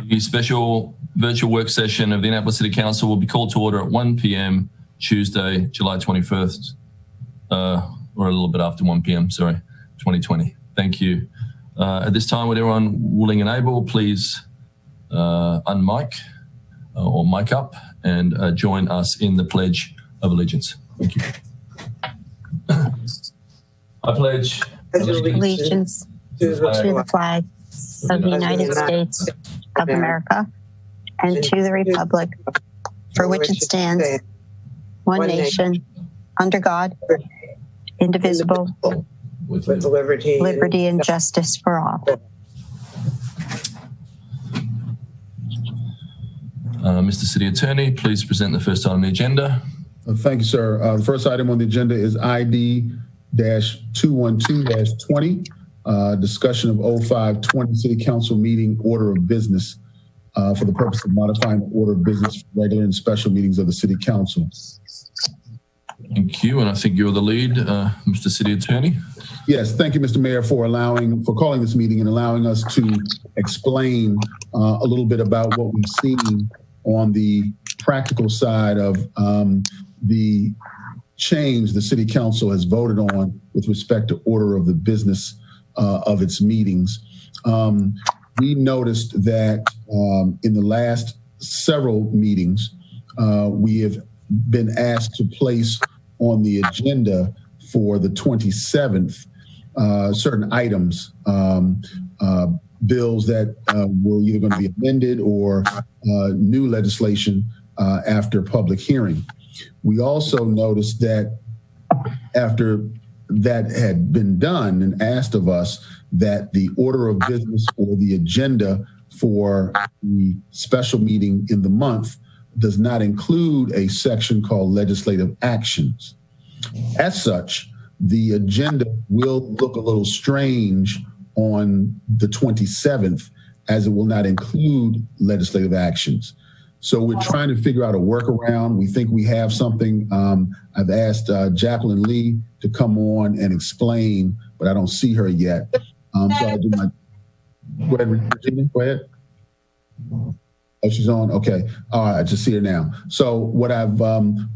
The special virtual work session of the Annapolis City Council will be called to order at 1 p.m. Tuesday, July 21st, or a little bit after 1 p.m., 2020. Thank you. At this time, would everyone willing and able please unmic or mic up and join us in the Pledge of Allegiance. Thank you. I pledge allegiance to the flag of the United States of America and to the republic for which it stands, one nation, under God, indivisible, with liberty and justice for all. Mr. City Attorney, please present the first item on the agenda. Thank you, sir. The first item on the agenda is ID-212-20, discussion of 0520 City Council meeting order of business for the purpose of modifying the order of business for regular and special meetings of the City Council. Thank you, and I think you're the lead, Mr. City Attorney. Yes, thank you, Mr. Mayor, for calling this meeting and allowing us to explain a little bit about what we've seen on the practical side of the change the City Council has voted on with respect to order of the business of its meetings. We noticed that in the last several meetings, we have been asked to place on the agenda for the 27th certain items, bills that were either going to be amended or new legislation after public hearing. We also noticed that after that had been done and asked of us, that the order of business or the agenda for the special meeting in the month does not include a section called legislative actions. As such, the agenda will look a little strange on the 27th, as it will not include legislative actions. So we're trying to figure out a workaround. We think we have something. I've asked Jacqueline Lee to come on and explain, but I don't see her yet. So I'll do my, go ahead, Virginia, go ahead. Oh, she's on, okay. All right, I just see her now. So what I've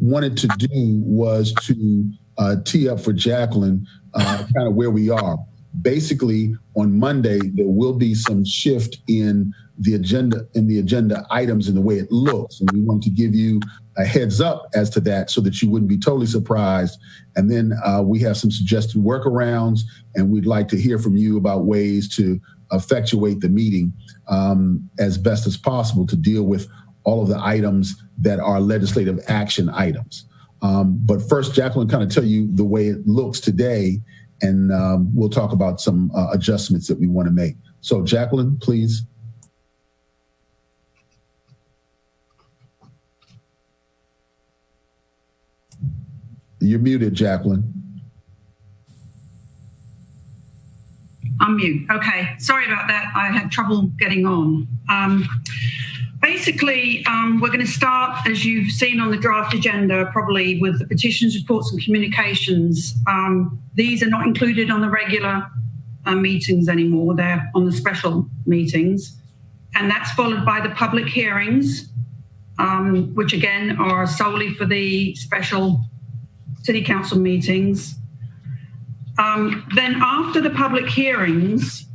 wanted to do was to tee up for Jacqueline kind of where we are. Basically, on Monday, there will be some shift in the agenda items and the way it looks. And we want to give you a heads up as to that so that you wouldn't be totally surprised. And then we have some suggested workarounds, and we'd like to hear from you about ways to effectuate the meeting as best as possible to deal with all of the items that are legislative action items. But first, Jacqueline, kind of tell you the way it looks today, and we'll talk about some adjustments that we want to make. So Jacqueline, please. You're muted, Jacqueline. I'm mute. Okay, sorry about that. I had trouble getting on. Basically, we're going to start, as you've seen on the draft agenda, probably with the petitions, reports, and communications. These are not included on the regular meetings anymore. They're on the special meetings. And that's followed by the public hearings, which again are solely for the special City Council meetings. Then after the public hearings,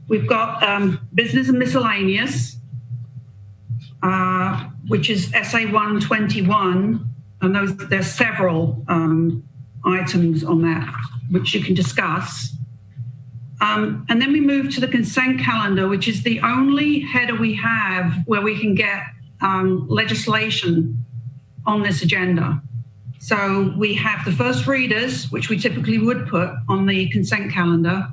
we've got business and miscellaneous, which is SA 121, and there's several items on that which you can discuss. And then we move to the consent calendar, which is the only header we have where we can get legislation on this agenda. So we have the first readers, which we typically would put on the consent calendar.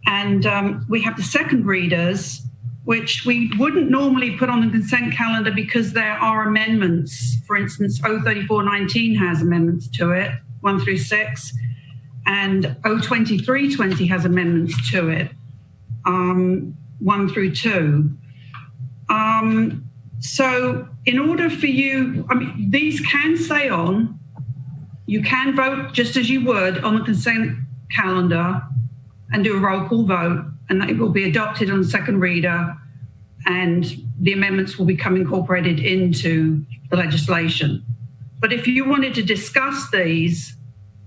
And we have the second readers, which we wouldn't normally put on the consent calendar because there are amendments. For instance, 03419 has amendments to it, 1 through 6, and 02320 has amendments to it, 1 through 2. So in order for you, I mean, these can stay on. You can vote just as you would on the consent calendar and do a roll call vote, and it will be adopted on the second reader. and the amendments will become incorporated into the legislation. But if you wanted to discuss these,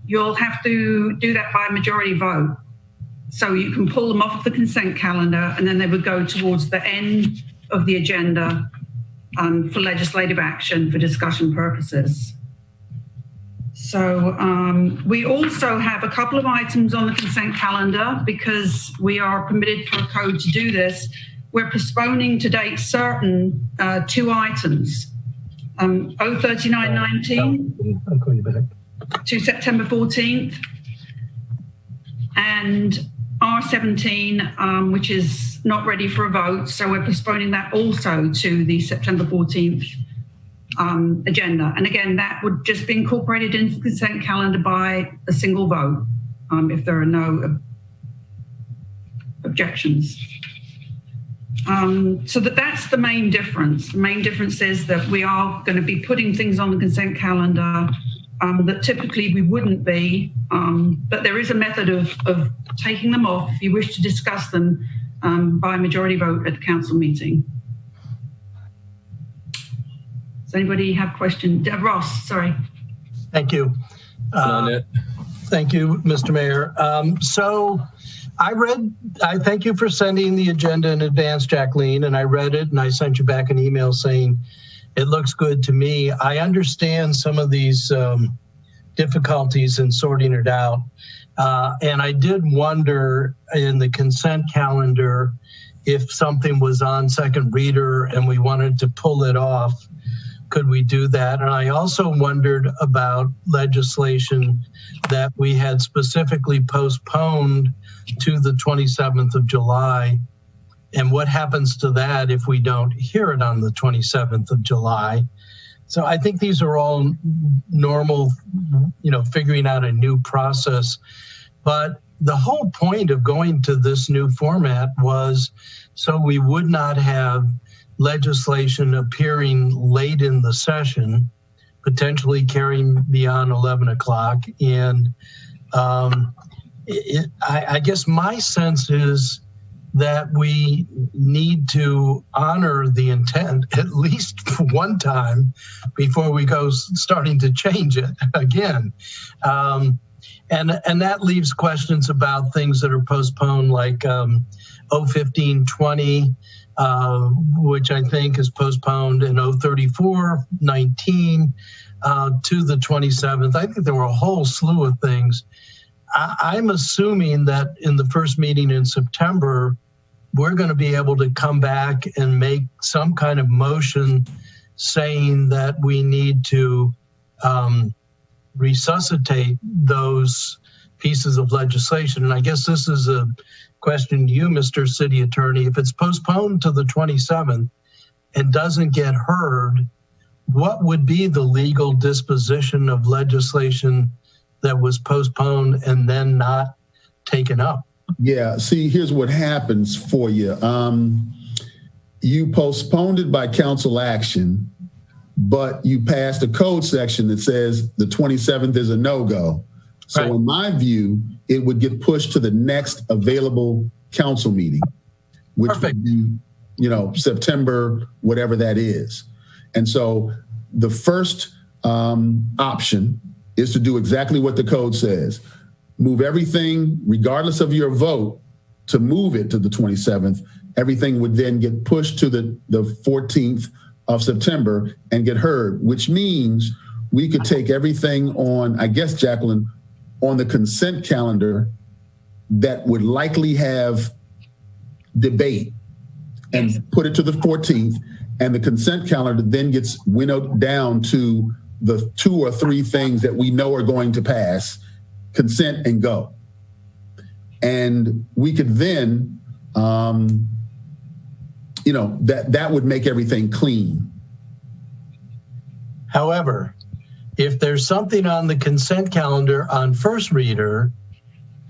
you'll have to do that by a majority vote. So you can pull them off the consent calendar, and then they would go towards the end of the agenda for legislative action for discussion purposes. So we also have a couple of items on the consent calendar because we are permitted per code to do this. We're postponing to date certain 2 items. 03919 to September 14th, and R17, which is not ready for a vote. So we're postponing that also to the September 14th agenda. And again, that would just be incorporated into the consent calendar by a single vote if there are no objections. So that's the main difference. The main difference is that we are going to be putting things on the consent calendar that typically we wouldn't be, but there is a method of taking them off if you wish to discuss them by majority vote at the council meeting. Does anybody have questions? Ross, sorry. Thank you. Thank you, Mr. Mayor. So I thank you for sending the agenda in advance, Jacqueline, and I read it and I sent you back an email saying it looks good to me. I understand some of these difficulties in sorting it out. And I did wonder in the consent calendar if something was on second reader and we wanted to pull it off, could we do that? And I also wondered about legislation that we had specifically postponed to the 27th of July. And what happens to that if we don't hear it on the 27th of July? So I think these are all normal, figuring out a new process. But the whole point of going to this new format was so we would not have legislation appearing late in the session, potentially carrying beyond 11 o'clock. And I guess my sense is that we need to honor the intent at least one time before we go starting to change it again. And that leaves questions about things that are postponed, like 01520, which I think is postponed, and 03419 to the 27th. I think there were a whole slew of things. I'm assuming that in the first meeting in September, we're going to be able to come back and make some kind of motion saying that we need to resuscitate those pieces of legislation. And I guess this is a question to you, Mr. City Attorney. If it's postponed to the 27th and doesn't get heard, what would be the legal disposition of legislation that was postponed and then not taken up? Yeah, see, here's what happens for you. You postponed it by council action, but you passed a code section that says the 27th is a no-go. So right. In my view, it would get pushed to the next available council meeting, which Perfect. Would be, September, whatever that is. And so the first option is to do exactly what the code says. Move everything, regardless of your vote, to move it to the 27th. Everything would then get pushed to the 14th of September and get heard, which means we could take everything on, I guess, Jacqueline, on the consent calendar that would likely have debate and put it to the 14th, and the consent calendar then gets winnowed down to the 2 or 3 things that we know are going to pass, consent and go. And we could then, that would make everything clean. However, if there's something on the consent calendar on first reader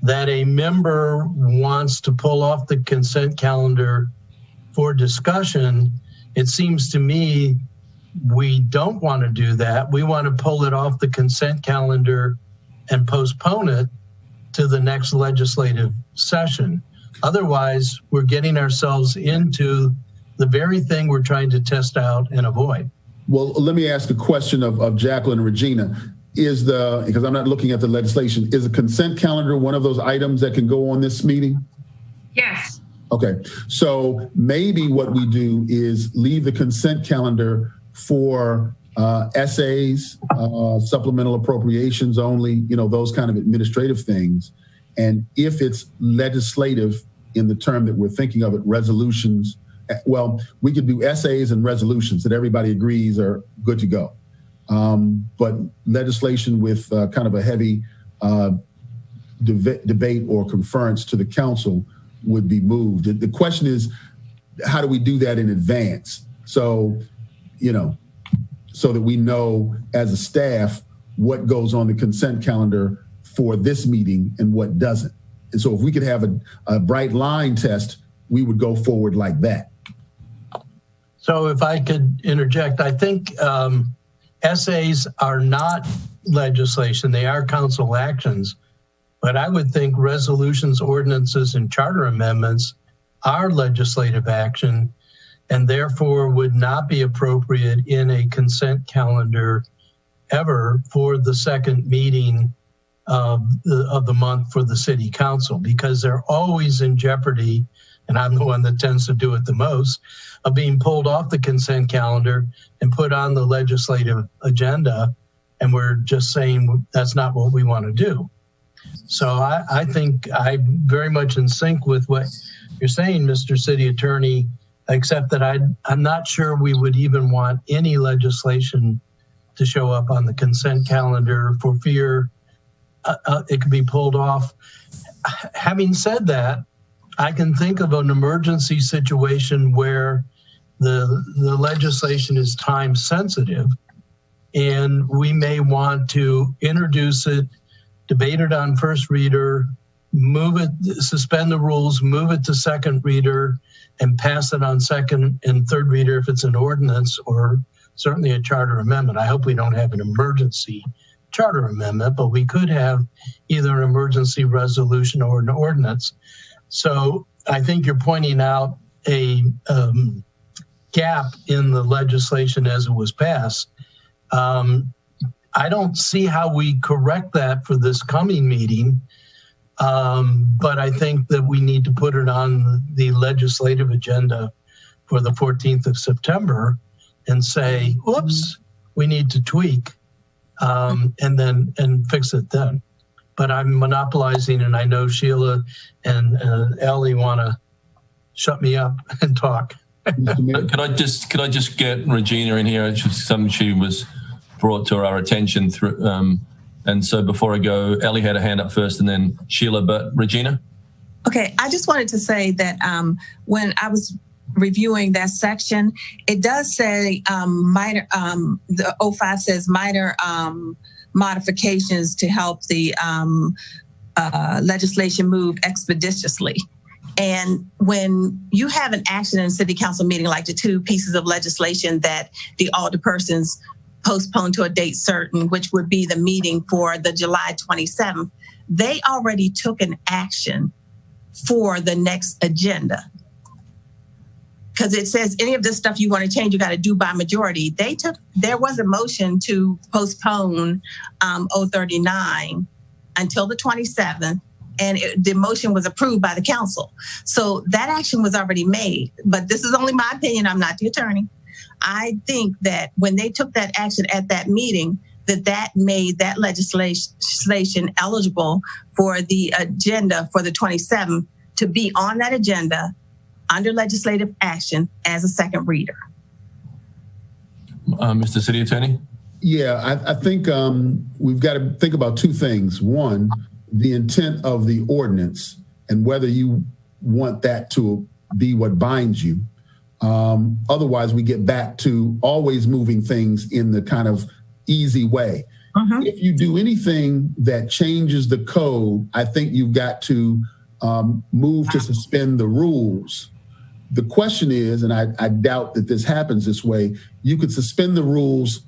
that a member wants to pull off the consent calendar for discussion, it seems to me we don't want to do that. We want to pull it off the consent calendar and postpone it to the next legislative session. Otherwise, we're getting ourselves into the very thing we're trying to test out and avoid. Well, let me ask a question of Jacqueline and Regina. Because I'm not looking at the legislation, is a consent calendar one of those items that can go on this meeting? Yes. Okay, so maybe what we do is leave the consent calendar for essays, supplemental appropriations only, those kind of administrative things. And if it's legislative in the term that we're thinking of it, resolutions, well, we could do essays and resolutions that everybody agrees are good to go. But legislation with kind of a heavy debate or conference to the council would be moved. The question is, how do we do that in advance? So, so that we know as a staff what goes on the consent calendar for this meeting and what doesn't. And so if we could have a bright line test, we would go forward like that. So if I could interject, I think essays are not legislation, they are council actions. But I would think resolutions, ordinances, and charter amendments are legislative action and therefore would not be appropriate in a consent calendar ever for the second meeting of the month for the city council, because they're always in jeopardy, and I'm the one that tends to do it the most, of being pulled off the consent calendar and put on the legislative agenda, and we're just saying that's not what we want to do. So I think I'm very much in sync with what you're saying, Mr. City Attorney, except that I'm not sure we would even want any legislation to show up on the consent calendar for fear it could be pulled off. Having said that, I can think of an emergency situation where the legislation is time sensitive and we may want to introduce it, debate it on first reader, move it, suspend the rules, move it to second reader, and pass it on second and third reader if it's an ordinance or certainly a charter amendment. I hope we don't have an emergency charter amendment, but we could have either an emergency resolution or an ordinance. So I think you're pointing out a gap in the legislation as it was passed. I don't see how we correct that for this coming meeting, but I think that we need to put it on the legislative agenda for the 14th of September and say, whoops, we need to tweak and fix it then. But I'm monopolizing, and I know Sheila and Ellie want to shut me up and talk. Could I just get Regina in here? It's just something she was brought to our attention through. And so before I go, Ellie had a hand up first and then Sheila, but Regina? Okay, I just wanted to say that when I was reviewing that section, it does say minor, the 05 says minor modifications to help the legislation move expeditiously. And when you have an action in a city council meeting, like the two pieces of legislation that the alderpersons postponed to a date certain, which would be the meeting for the July 27th, they already took an action for the next agenda. Because it says any of this stuff you want to change, you got to do by majority. There was a motion to postpone 039 until the 27th, and the motion was approved by the council. So that action was already made. But this is only my opinion. I'm not the attorney. I think that when they took that action at that meeting, that made that legislation eligible for the agenda for the 27th to be on that agenda under legislative action as a second reader. Mr. City Attorney? Yeah, I think we've got to think about two things. One, the intent of the ordinance and whether you want that to be what binds you. Otherwise, we get back to always moving things in the kind of easy way. If you do anything that changes the code, I think you've got to move to suspend the rules. The question is, and I doubt that this happens this way, you could suspend the rules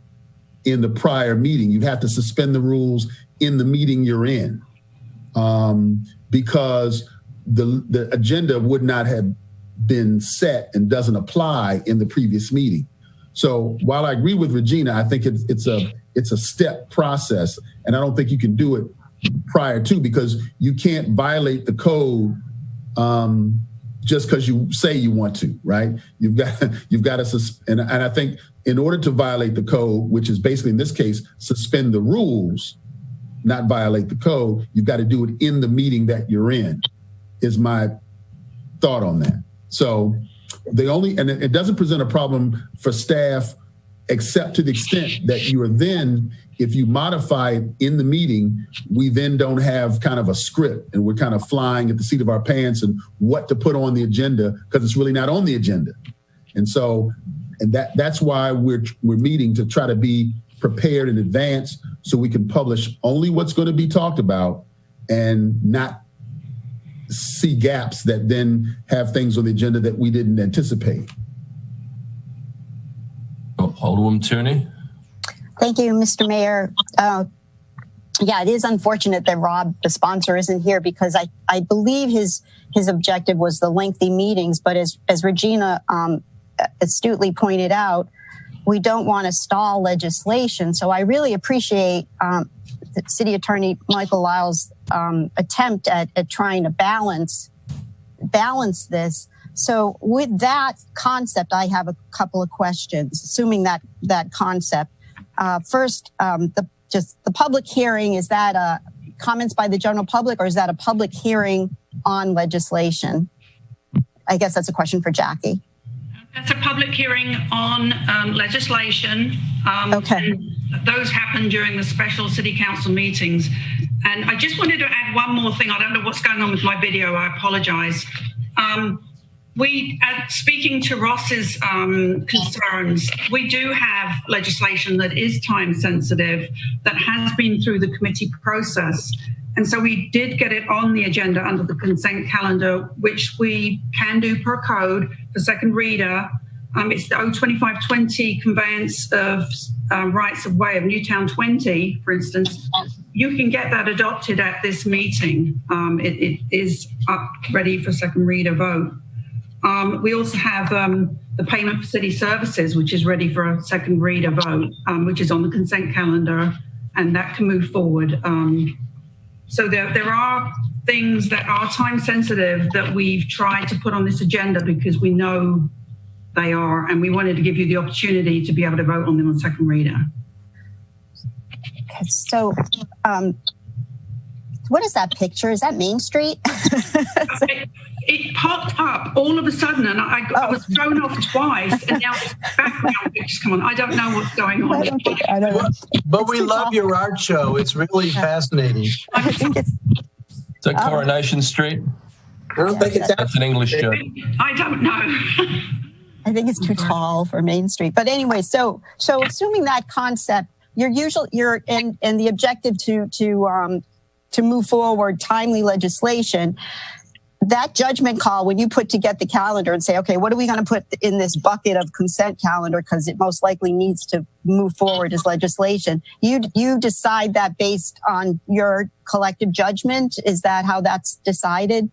in the prior meeting. You'd have to suspend the rules in the meeting you're in, because the agenda would not have been set and doesn't apply in the previous meeting. So while I agree with Regina, I think it's a step process, and I don't think you can do it prior to, because you can't violate the code just because you say you want to, right? You've got to, and I think in order to violate the code, which is basically in this case suspend the rules, not violate the code, you've got to do it in the meeting that you're in, is my thought on that. So and it doesn't present a problem for staff, except to the extent that you are then, if you modify it in the meeting, we then don't have kind of a script, and we're kind of flying at the seat of our pants and what to put on the agenda, because it's really not on the agenda. And so, and that's why we're meeting, to try to be prepared in advance so we can publish only what's going to be talked about and not see gaps that then have things on the agenda that we didn't anticipate. Alderwoman Tierney. Thank you, Mr. Mayor. Yeah, it is unfortunate that Rob, the sponsor, isn't here, because I believe his objective was the lengthy meetings. But as Regina astutely pointed out, we don't want to stall legislation. So I really appreciate City Attorney Michael Lyle's attempt at trying to balance this. So with that concept, I have a couple of questions, assuming that concept. First, the public hearing, is that comments by the general public, or is that a public hearing on legislation? I guess that's a question for Jackie. That's a public hearing on legislation. Okay. Those happen during the special city council meetings. And I just wanted to add one more thing. I don't know what's going on with my video. I apologize. Speaking to Ross's concerns, we do have legislation that is time sensitive, that has been through the committee process. And so we did get it on the agenda under the consent calendar, which we can do per code for second reader. It's the 02520 conveyance of rights of way of Newtown 20, for instance. You can get that adopted at this meeting. It is up ready for second reader vote. We also have the payment for city services, which is ready for a second reader vote, which is on the consent calendar, and that can move forward. So there are things that are time sensitive that we've tried to put on this agenda because we know they are, and we wanted to give you the opportunity to be able to vote on them on second reader. So what is that picture? Is that Main Street? It popped up all of a sudden, and I was thrown off twice, and now background pictures come on. I don't know what's going on. I don't know. But we love your art show. It's really fascinating. I think it's... Is that Coronation Street? I don't think it's That's an English joke. I don't know. I think it's too tall for Main Street. But anyway, so assuming that concept, and the objective to move forward timely legislation, that judgment call, when you put together the calendar and say, okay, what are we going to put in this bucket of consent calendar, because it most likely needs to move forward as legislation, you decide that based on your collective judgment? Is that how that's decided?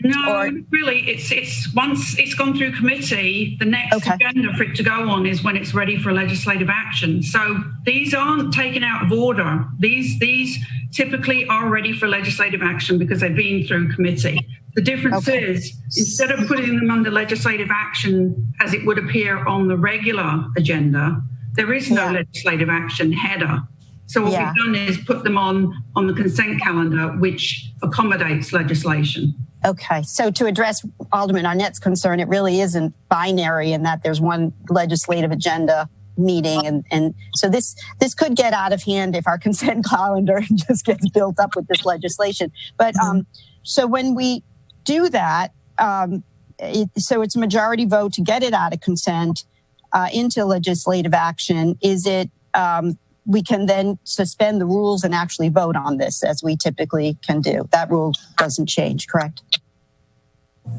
No, really, it's once it's gone through committee, the next agenda for it to go on is when it's ready for legislative action. So these aren't taken out of order. These typically are ready for legislative action because they've been through committee. The difference is, instead of putting them under legislative action as it would appear on the regular agenda, there is no legislative action header. So what we've done is put them on the consent calendar, which accommodates legislation. Okay, so to address Alderman Arnett's concern, it really isn't binary in that there's one legislative agenda meeting, and so this could get out of hand if our consent calendar just gets built up with this legislation. But so when we do that, so it's a majority vote to get it out of consent into legislative action. Is it we can then suspend the rules and actually vote on this as we typically can do? That rule doesn't change, correct?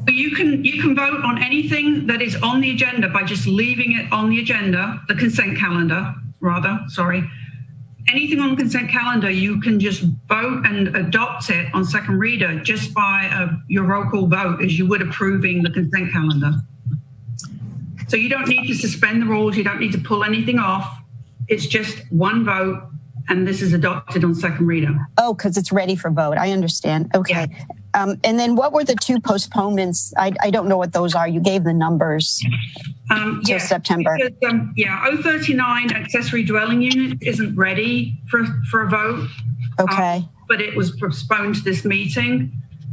You can vote on anything that is on the agenda by just leaving it on the agenda, the consent calendar, rather, sorry. anything on the consent calendar, you can just vote and adopt it on second reader just by your roll call vote as you would approving the consent calendar. So you don't need to suspend the rules. You don't need to pull anything off. It's just one vote, and this is adopted on second reader. Oh, because it's ready for vote. I understand. Okay. Yeah. And then what were the two postponements? I don't know what those are. You gave the numbers till September. Because, 039 accessory dwelling unit isn't ready for a vote. Okay. But it was postponed to this meeting.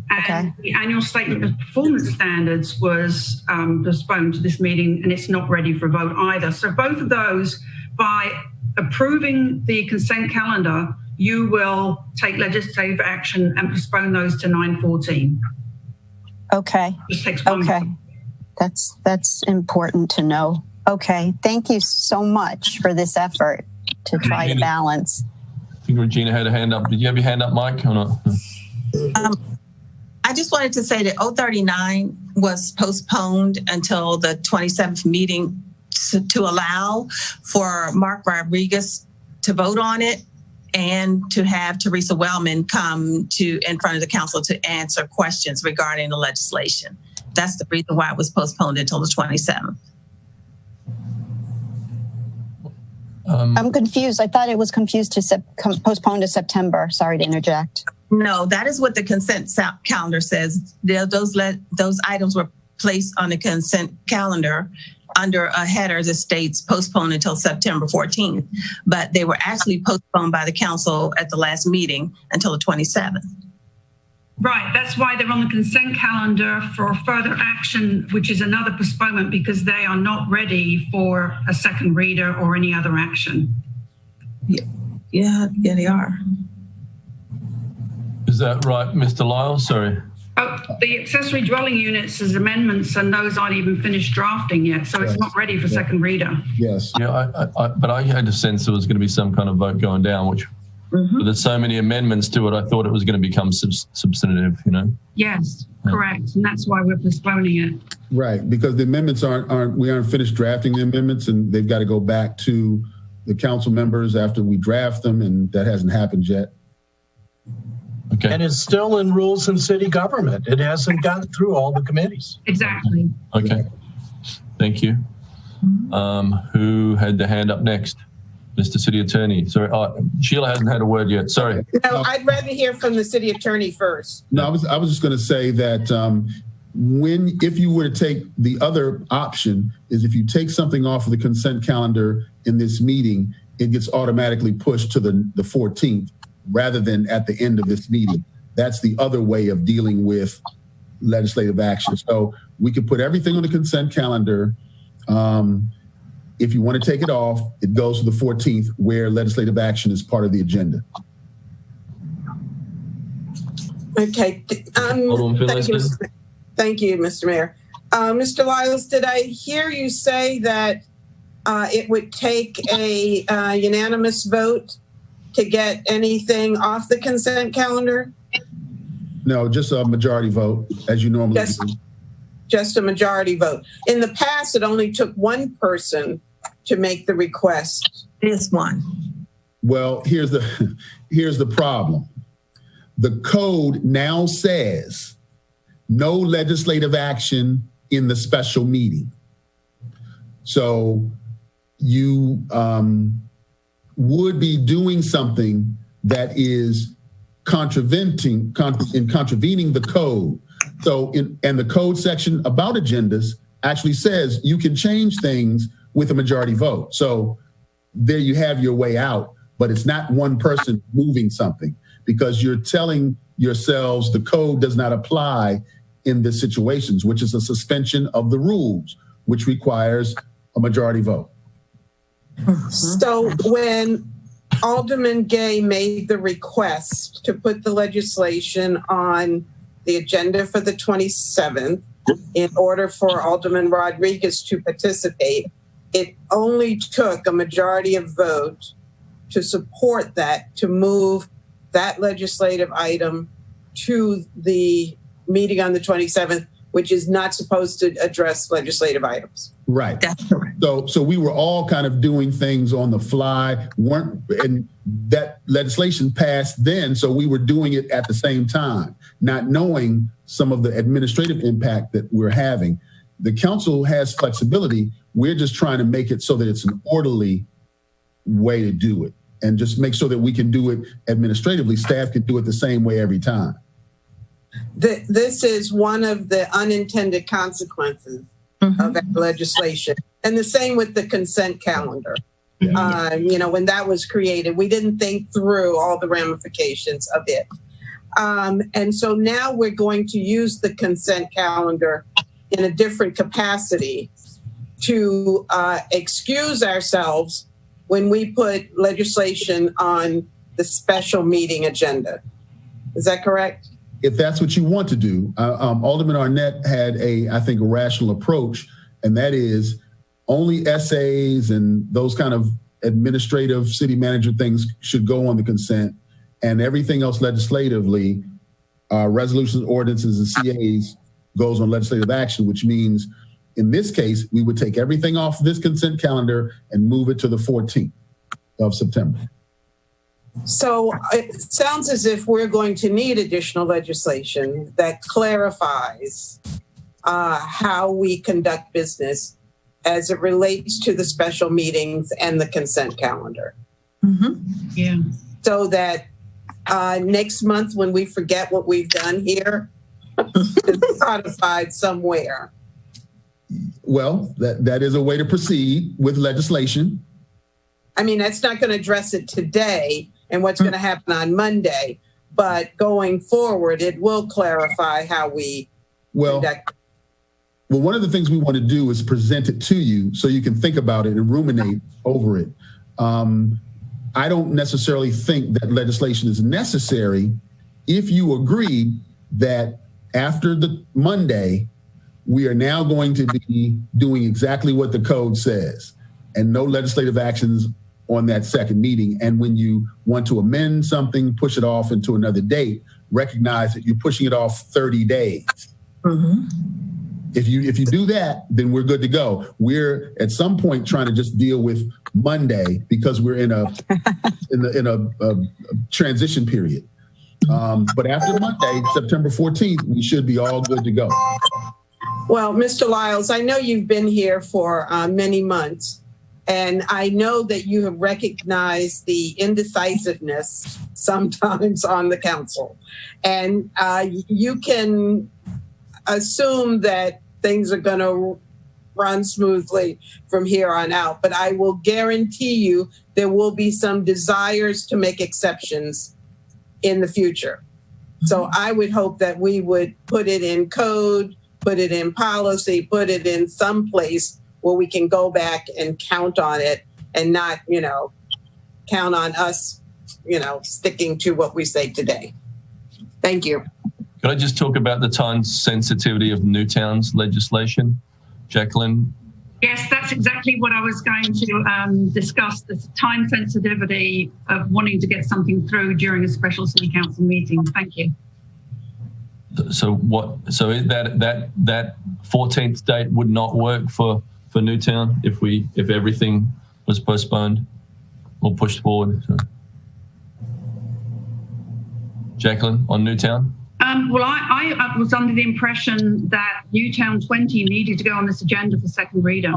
And the annual statement of performance standards was postponed to this meeting, and it's not ready for vote either. So both of those, by approving the consent calendar, you will take legislative action and postpone those to 9/14. Okay. Just takes one okay. That's important to know. Okay. Thank you so much for this effort to try to balance. I think Regina had a hand up. Did you have your hand up, Mike, or not? I just wanted to say that 039 was postponed until the 27th meeting to allow for Mark Rodriguez to vote on it and to have Teresa Wellman come in front of the council to answer questions regarding the legislation. That's the reason why it was postponed until the 27th. I'm confused. I thought it was confused to postponed to September. Sorry to interject. No, that is what the consent calendar says. Those items were placed on the consent calendar under a header that states postponed until September 14th, but they were actually postponed by the council at the last meeting until the 27th. Right, that's why they're on the consent calendar for further action, which is another postponement because they are not ready for a second reader or any other action. Yeah, they are. Is that right, Mr. Lyle? Sorry. Oh, the accessory dwelling units as amendments, and those aren't even finished drafting yet, so it's not ready for second reader. Yes. Yeah, but I had a sense there was going to be some kind of vote going down, which but there's so many amendments to it, I thought it was going to become substantive, you know? Yes, correct, and that's why we're postponing it. Right, because the amendments we aren't finished drafting the amendments, and they've got to go back to the council members after we draft them, and that hasn't happened yet. Okay. And it's still in rules and city government. It hasn't gotten through all the committees. Exactly. Okay. Thank you. Who had the hand up next? Mr. City Attorney. Sorry, Sheila hasn't had a word yet. Sorry. No, I'd rather hear from the city attorney first. No, I was just going to say that if you were to take the other option is if you take something off of the consent calendar in this meeting, it gets automatically pushed to the 14th rather than at the end of this meeting. That's the other way of dealing with legislative action. So we could put everything on the consent calendar. If you want to take it off, it goes to the 14th where legislative action is part of the agenda. Okay. Thank you, Mr. Mayor. Mr. Lyles, did I hear you say that it would take a unanimous vote to get anything off the consent calendar? No, just a majority vote, as you normally do. Just a majority vote. In the past, it only took one person to make the request. This one. Well, here's the problem. The code now says no legislative action in the special meeting. So you would be doing something that is contravening the code. So and the code section about agendas actually says you can change things with a majority vote. So there you have your way out, but it's not one person moving something because you're telling yourselves the code does not apply in the situations, which is a suspension of the rules, which requires a majority vote. So when Alderman Gay made the request to put the legislation on the agenda for the 27th in order for Alderman Rodriguez to participate, it only took a majority of vote to support that, to move that legislative item to the meeting on the 27th which is not supposed to address legislative items. Right. That's correct. So we were all kind of doing things on the fly, and that legislation passed then. So we were doing it at the same time, not knowing some of the administrative impact that we're having. The council has flexibility. We're just trying to make it so that it's an orderly way to do it, and just make sure that we can do it administratively. Staff can do it the same way every time. This is one of the unintended consequences of that legislation. And the same with the consent calendar. When that was created, we didn't think through all the ramifications of it. And so now we're going to use the consent calendar in a different capacity to excuse ourselves when we put legislation on the special meeting agenda. Is that correct? If that's what you want to do, Alderman Arnett had I think, a rational approach, and that is only essays and those kind of administrative city manager things should go on the consent, and everything else legislatively, resolutions, ordinances, and CAs goes on legislative action, which means in this case, we would take everything off this consent calendar and move it to the 14th of September. So it sounds as if we're going to need additional legislation that clarifies how we conduct business as it relates to the special meetings and the consent calendar. Yeah. So that next month, when we forget what we've done here, it's codified somewhere. Well, that is a way to proceed with legislation. I mean, that's not going to address it today and what's going to happen on Monday, but going forward, it will clarify how we conduct. Well, one of the things we want to do is present it to you so you can think about it and ruminate over it. I don't necessarily think that legislation is necessary if you agree that after the Monday, we are now going to be doing exactly what the code says, and no legislative actions on that second meeting. And when you want to amend something, push it off into another date, recognize that you're pushing it off 30 days. If you do that, then we're good to go. We're at some point trying to just deal with Monday because we're in a transition period. But after Monday, September 14th, we should be all good to go. Well, Mr. Lyles, I know you've been here for many months, and I know that you have recognized the indecisiveness sometimes on the council. And you can assume that things are going to run smoothly from here on out. But I will guarantee you there will be some desires to make exceptions in the future. So I would hope that we would put it in code, put it in policy, put it in some place where we can go back and count on it and not, count on us, sticking to what we say today. Thank you. Could I just talk about the time sensitivity of Newtown's legislation, Jacqueline? Yes, that's exactly what I was going to discuss, the time sensitivity of wanting to get something through during a special city council meeting. Thank you. So that 14th date would not work for Newtown if everything was postponed or pushed forward? So. Jacqueline, on Newtown? Well, I was under the impression that Newtown 20 needed to go on this agenda for second reader.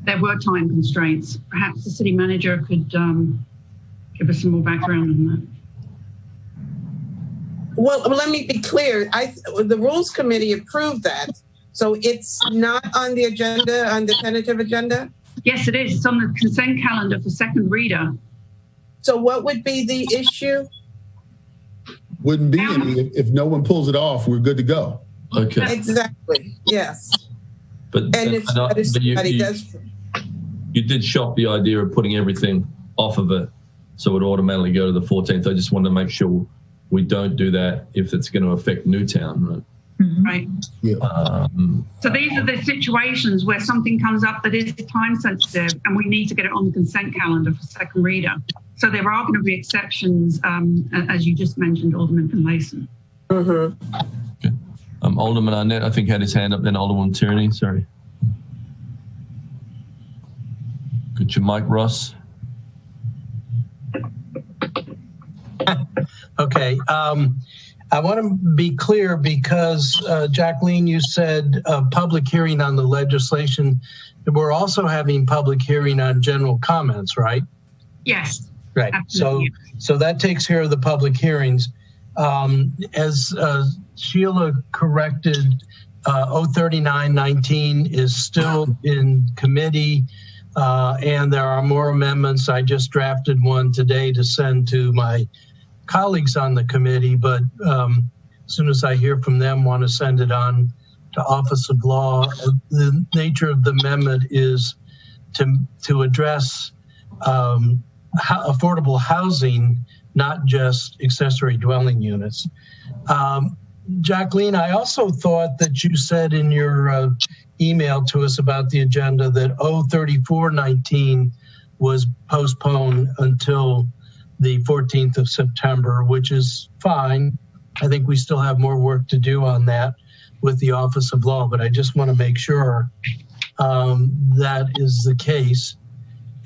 There were time constraints. Perhaps the city manager could give us some more background on that. Well, let me be clear. The Rules Committee approved that. So it's not on the agenda, on the tentative agenda? Yes, it is. It's on the consent calendar for second reader. So what would be the issue? Wouldn't be any. If no one pulls it off, we're good to go. Okay. Exactly. Yes. But you did shop the idea of putting everything off of it, so it would automatically go to the 14th. I just wanted to make sure we don't do that if it's going to affect Newtown, right? Mm-hmm. Right. Yeah. So these are the situations where something comes up that is time sensitive, and we need to get it on the consent calendar for second reader. So there are going to be exceptions, as you just mentioned, Alderman Finlayson. Mm-hmm. Okay. Alderman Arnett, I think, had his hand up, then Alderman Tierney, sorry. Got your mic, Ross. Okay. I want to be clear because, Jacqueline, you said a public hearing on the legislation. We're also having public hearing on general comments, right? Yes. Right. Absolutely. So that takes care of the public hearings. As Sheila corrected, 03919 is still in committee, and there are more amendments. I just drafted one today to send to my colleagues on the committee, but as soon as I hear from them, want to send it on to Office of Law. The nature of the amendment is to address affordable housing, not just accessory dwelling units. Jacqueline, I also thought that you said in your email to us about the agenda that 03419 was postponed until the 14th of September, which is fine. I think we still have more work to do on that with the Office of Law, but I just want to make sure that is the case.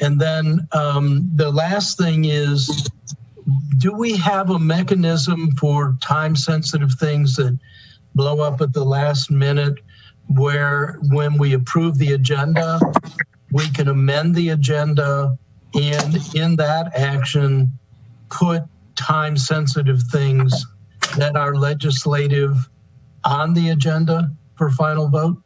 And then the last thing is, do we have a mechanism for time-sensitive things that blow up at the last minute where when we approve the agenda, we can amend the agenda and in that action put time-sensitive things that are legislative on the agenda for final vote?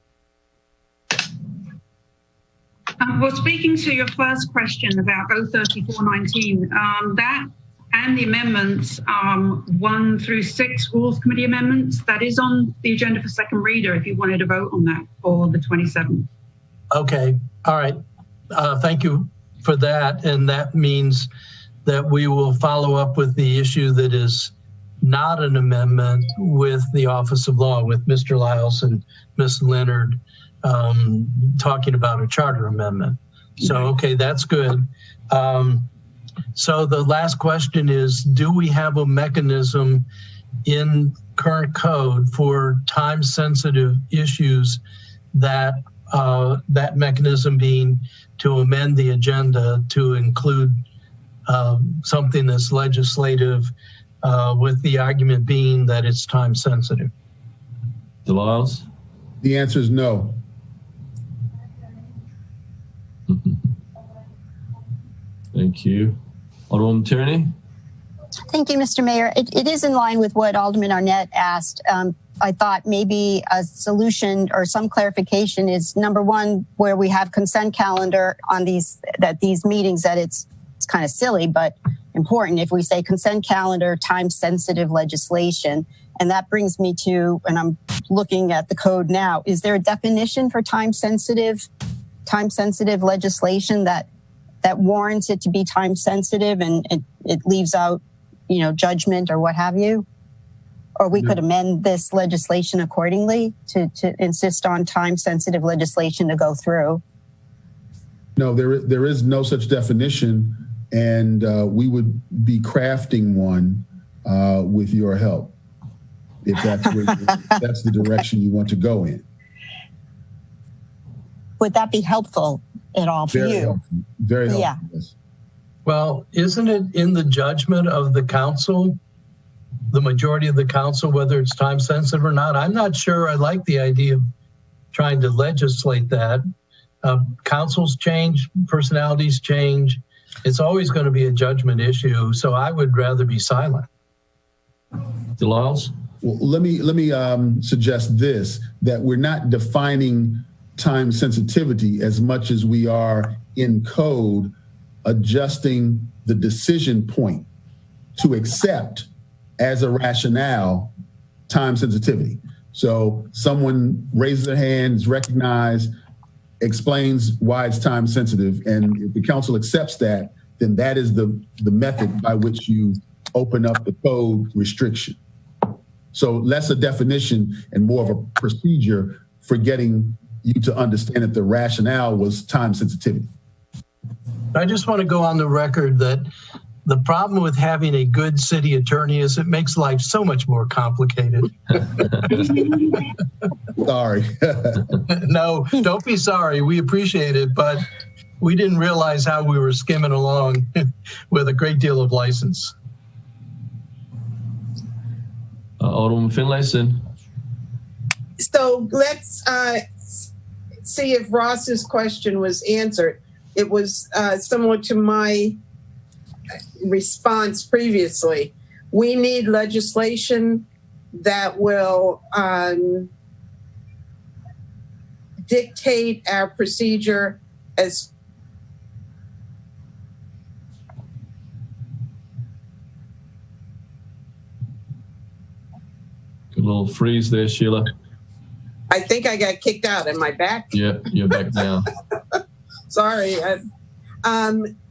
Well, speaking to your first question about 03419, that and the amendments 1 through 6 Rules Committee amendments, that is on the agenda for second reader if you wanted to vote on that for the 27th. Okay, all right. Thank you for that. And that means that we will follow up with the issue that is not an amendment with the Office of Law, with Mr. Lyles and Ms. Leonard talking about a charter amendment. So, okay, that's good. So the last question is, do we have a mechanism in current code for time-sensitive issues that that mechanism being to amend the agenda to include something that's legislative with the argument being that it's time-sensitive? Lyles? The answer is no. Thank you. Alderwoman Tierney? Thank you, Mr. Mayor. It is in line with what Alderman Arnett asked. I thought maybe a solution or some clarification is, number one, where we have consent calendar on these meetings, that it's kind of silly, but important if we say consent calendar, time-sensitive legislation. And that brings me to, and I'm looking at the code now, is there a definition for time-sensitive legislation that warrants it to be time-sensitive and it leaves out, judgment or what have you? Or we could amend this legislation accordingly to insist on time-sensitive legislation to go through. No, there is no such definition, and we would be crafting one with your help, if that's that's the direction you want to go in. Would that be helpful at all for Very you? helpful. Very helpful. Yeah. Yes. Well, isn't it in the judgment of the council, the majority of the council, whether it's time sensitive or not? I'm not sure I like the idea of trying to legislate that. Councils change, personalities change. It's always going to be a judgment issue. So I would rather be silent. Lyles? Well, let me suggest this, that we're not defining time sensitivity as much as we are in code adjusting the decision point to accept as a rationale time sensitivity. So someone raises their hand, is recognized, explains why it's time sensitive, and if the council accepts that, then that is the method by which you open up the code restriction. So less a definition and more of a procedure for getting you to understand that the rationale was time sensitivity. I just want to go on the record that The problem with having a good city attorney is it makes life so much more complicated. Sorry. No, don't be sorry. We appreciate it, but we didn't realize how we were skimming along with a great deal of license. Alderman Finlayson. So let's see if Ross's question was answered. It was similar to my response previously. We need legislation that will dictate our procedure as Good little freeze there, Sheila. I think I got kicked out. Am I back? Yeah, you're back now. Sorry.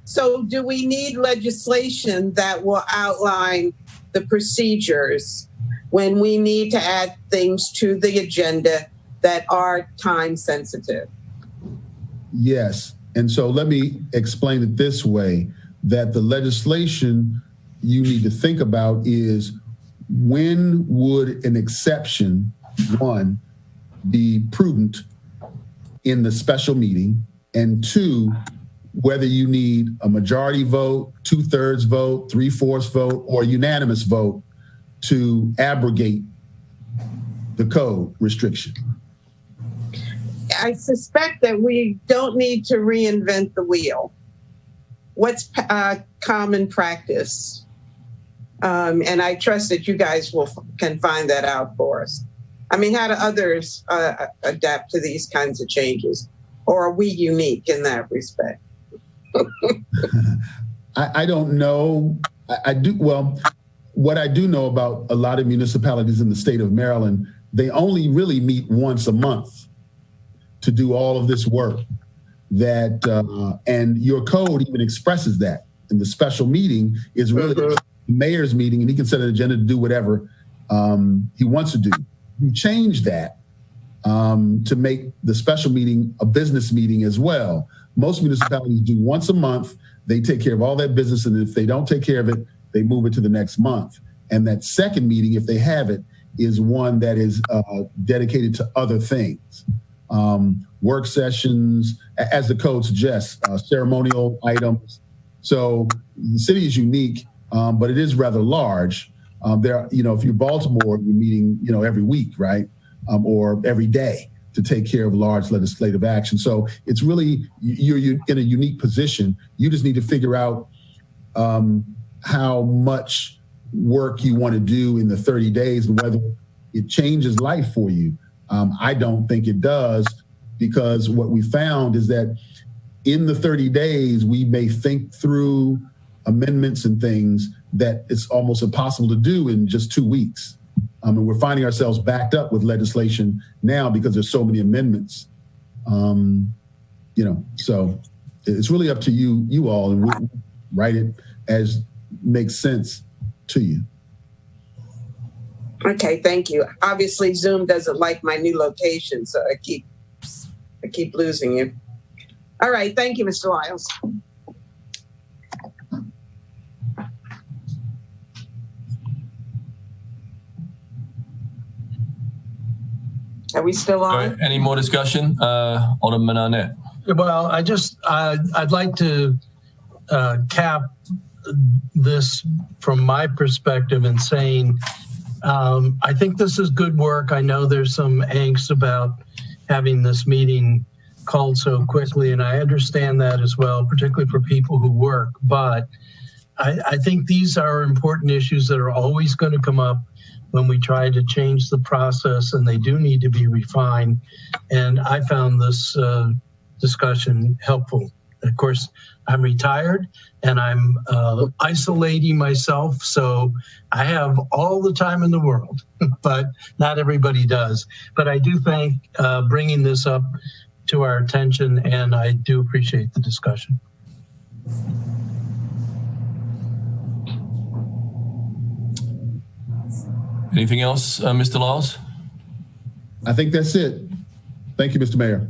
So do we need legislation that will outline the procedures when we need to add things to the agenda that are time sensitive? Yes. And so let me explain it this way, that the legislation you need to think about is when would an exception, one, be prudent in the special meeting, and two, whether you need a majority vote, 2/3 vote, 3/4 vote, or unanimous vote to abrogate the code restriction. I suspect that we don't need to reinvent the wheel. What's common practice? And I trust that you guys can find that out for us. I mean, how do others adapt to these kinds of changes? Or are we unique in that respect? I don't know. I do. Well, what I do know about a lot of municipalities in the state of Maryland, they only really meet once a month to do all of this work. And your code even expresses that. And the special meeting is really the mayor's meeting, and he can set an agenda to do whatever he wants to do. You change that to make the special meeting a business meeting as well. Most municipalities do once a month. They take care of all that business, and if they don't take care of it, they move it to the next month. And that second meeting, if they have it, is one that is dedicated to other things. Work sessions, as the code suggests, ceremonial items. So the city is unique, but it is rather large. If you're Baltimore, you're meeting, every week, right? Or every day to take care of large legislative action. So it's really, you're in a unique position. You just need to figure out how much work you want to do in the 30 days and whether it changes life for you. I don't think it does, because what we found is that in the 30 days, we may think through amendments and things that it's almost impossible to do in just 2 weeks. And we're finding ourselves backed up with legislation now because there's so many amendments. So it's really up to you all, and we write it as makes sense to you. Okay, thank you. Obviously, Zoom doesn't like my new location, so I keep losing you. All right, thank you, Mr. Lyles. Are we still on? All right, any more discussion? Alderman Arnett. Well, I'd like to cap this from my perspective in saying, I think this is good work. I know there's some angst about having this meeting called so quickly, and I understand that as well, particularly for people who work. But I think these are important issues that are always going to come up when we try to change the process, and they do need to be refined. And I found this discussion helpful. Of course, I'm retired and I'm isolating myself, so I have all the time in the world, but not everybody does. But I do think bringing this up to our attention, and I do appreciate the discussion. Anything else, Mr. Lyles? I think that's it. Thank you, Mr. Mayor.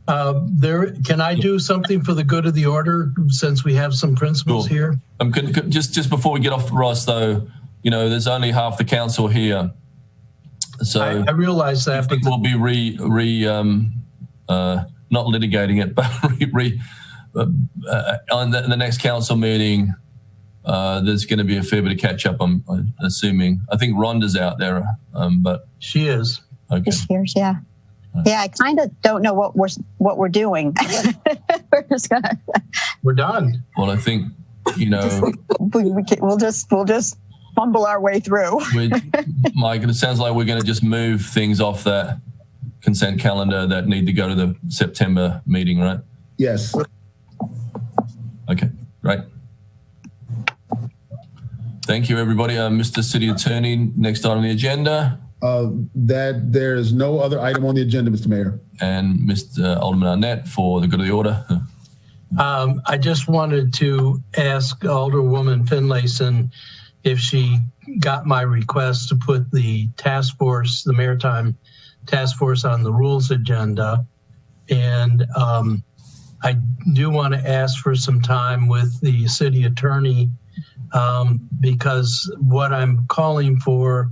Can I do something for the good of the order since we have some principals Sure. here? Just before we get off, Ross, though, there's only half the council here. So I realize that, but we'll be not litigating it, but on the next council meeting, there's going to be a fair bit of catch up. I'm assuming. I think Rhonda's out there, but she is. Okay. This year's, yeah. Yeah, I kind of don't know what we're doing. We're done. Well, I think we'll just fumble our way through. Mike, it sounds like we're going to just move things off that consent calendar that need to go to the September meeting, right? Yes. Okay, great. Thank you, everybody. Mr. City Attorney, next item on the agenda. That there is no other item on the agenda, Mr. Mayor. And Mr. Alderman Arnett for the good of the order. I just wanted to ask Alderwoman Finlayson if she got my request to put the task force, the Maritime Task Force, on the rules agenda. And I do want to ask for some time with the city attorney because what I'm calling for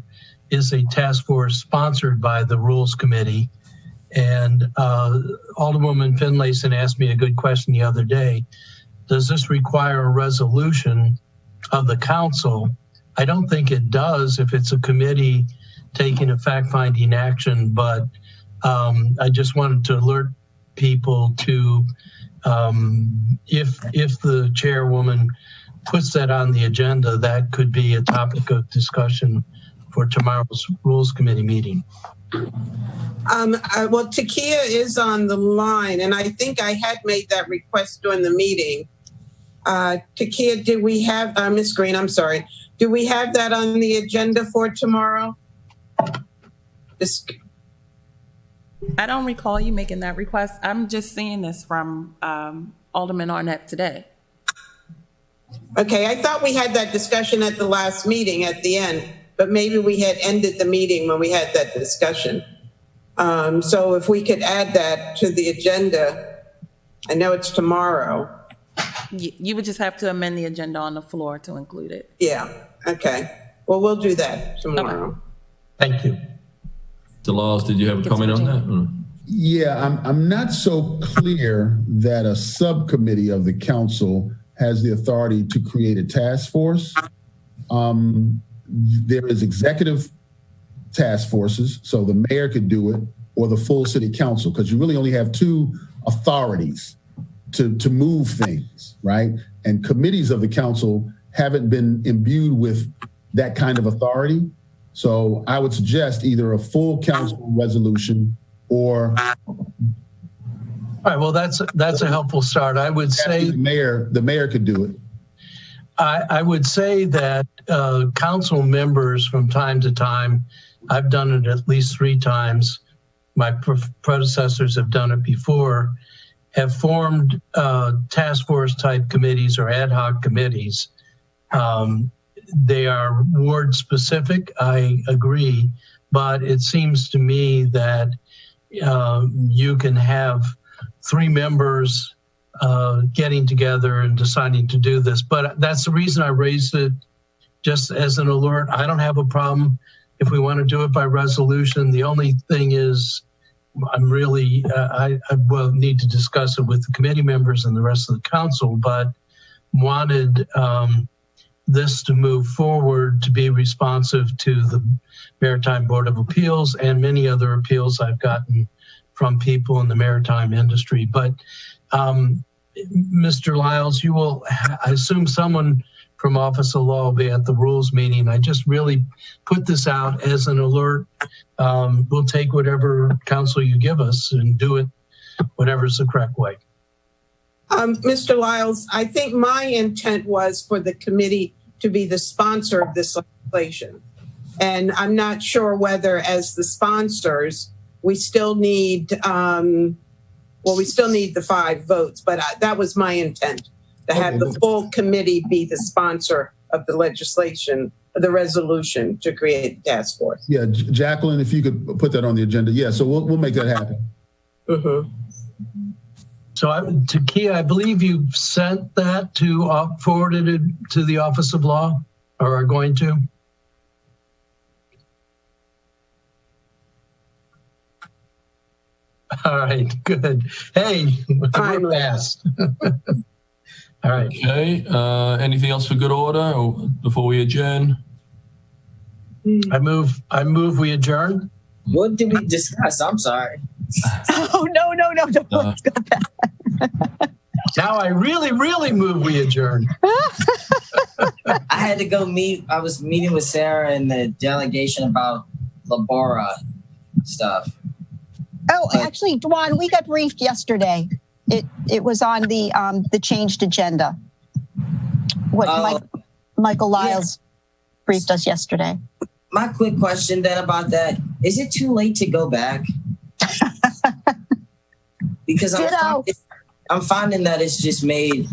is a task force sponsored by the Rules Committee. And Alderwoman Finlayson asked me a good question the other day. Does this require a resolution of the council? I don't think it does if it's a committee taking a fact-finding action, but I just wanted to alert people to if the chairwoman puts that on the agenda, that could be a topic of discussion for tomorrow's Rules Committee meeting. Well, Takia is on the line, and I think I had made that request during the meeting. Takia, did we have, Ms. Green, I'm sorry, do we have that on the agenda for tomorrow? I don't recall you making that request. I'm just seeing this from Alderman Arnett today. Okay, I thought we had that discussion at the last meeting at the end, but maybe we had ended the meeting when we had that discussion. So if we could add that to the agenda, I know it's tomorrow. You would just have to amend the agenda on the floor to include it. Yeah, okay. Well, we'll do that tomorrow. Okay. Thank you. Delisle, did you have a comment on that? Yeah, I'm not so clear that a subcommittee of the council has the authority to create a task force. There is executive task forces, so the mayor could do it, or the full city council, because you really only have two authorities to move things, right? And committees of the council haven't been imbued with that kind of authority. So I would suggest either a full council resolution or. All right, well, that's a helpful start. I would say the mayor could do it. I would say that council members from time to time, I've done it at least 3 times, my predecessors have done it before, have formed task force type committees or ad hoc committees. They are ward specific, I agree, but it seems to me that you can have 3 members getting together and deciding to do this. But that's the reason I raised it just as an alert. I don't have a problem if we want to do it by resolution. The only thing is I'm really, I will need to discuss it with the committee members and the rest of the council, but wanted this to move forward to be responsive to the Maritime Board of Appeals and many other appeals I've gotten from people in the maritime industry. But Mr. Lyles, you will, I assume someone from Office of Law will be at the rules meeting. I just really put this out as an alert. We'll take whatever counsel you give us and do it whatever's the correct way. Mr. Lyles, I think my intent was for the committee to be the sponsor of this legislation. And I'm not sure whether as the sponsors, we still need, we still need the 5 votes, but that was my intent, to have the full committee be the sponsor of the legislation, the resolution to create the task force. Yeah, Jacqueline, if you could put that on the agenda. Yeah, so we'll make that happen. Mm-hmm. So, Takia, I believe you've sent that to, forwarded it to the Office of Law, or are going to? All right, good. Hey, we're fast. All right. Okay. Anything else for good order or before we adjourn? I move we adjourn. What did we discuss? I'm sorry. Oh, no. Don't let's go back. Now I really move we adjourn. I had to go meet. I was meeting with Sarah and the delegation about Labora stuff. Oh, actually, Dwan, we got briefed yesterday. It was on the changed agenda. Michael Lyles briefed us yesterday. My quick question then about that, is it too late to go back? Because I'm finding that it's just made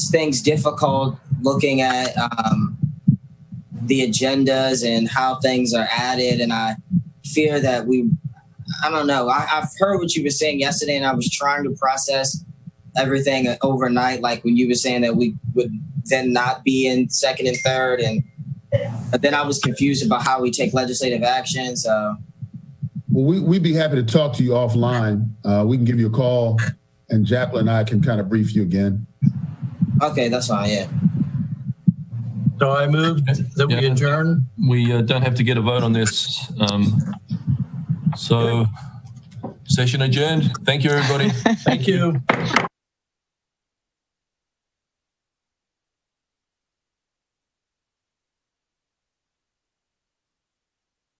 things difficult looking at the agendas and how things are added. And I fear that I don't know. I've heard what you were saying yesterday, and I was trying to process everything overnight, like when you were saying that we would then not be in second and third. But then I was confused about how we take legislative action. So, well, we'd be happy to talk to you offline. We can give you a call, and Jacqueline and I can kind of brief you again. Okay, that's fine. Yeah. So I moved that we adjourn. We don't have to get a vote on this. So, session adjourned. Thank you, everybody. Thank you.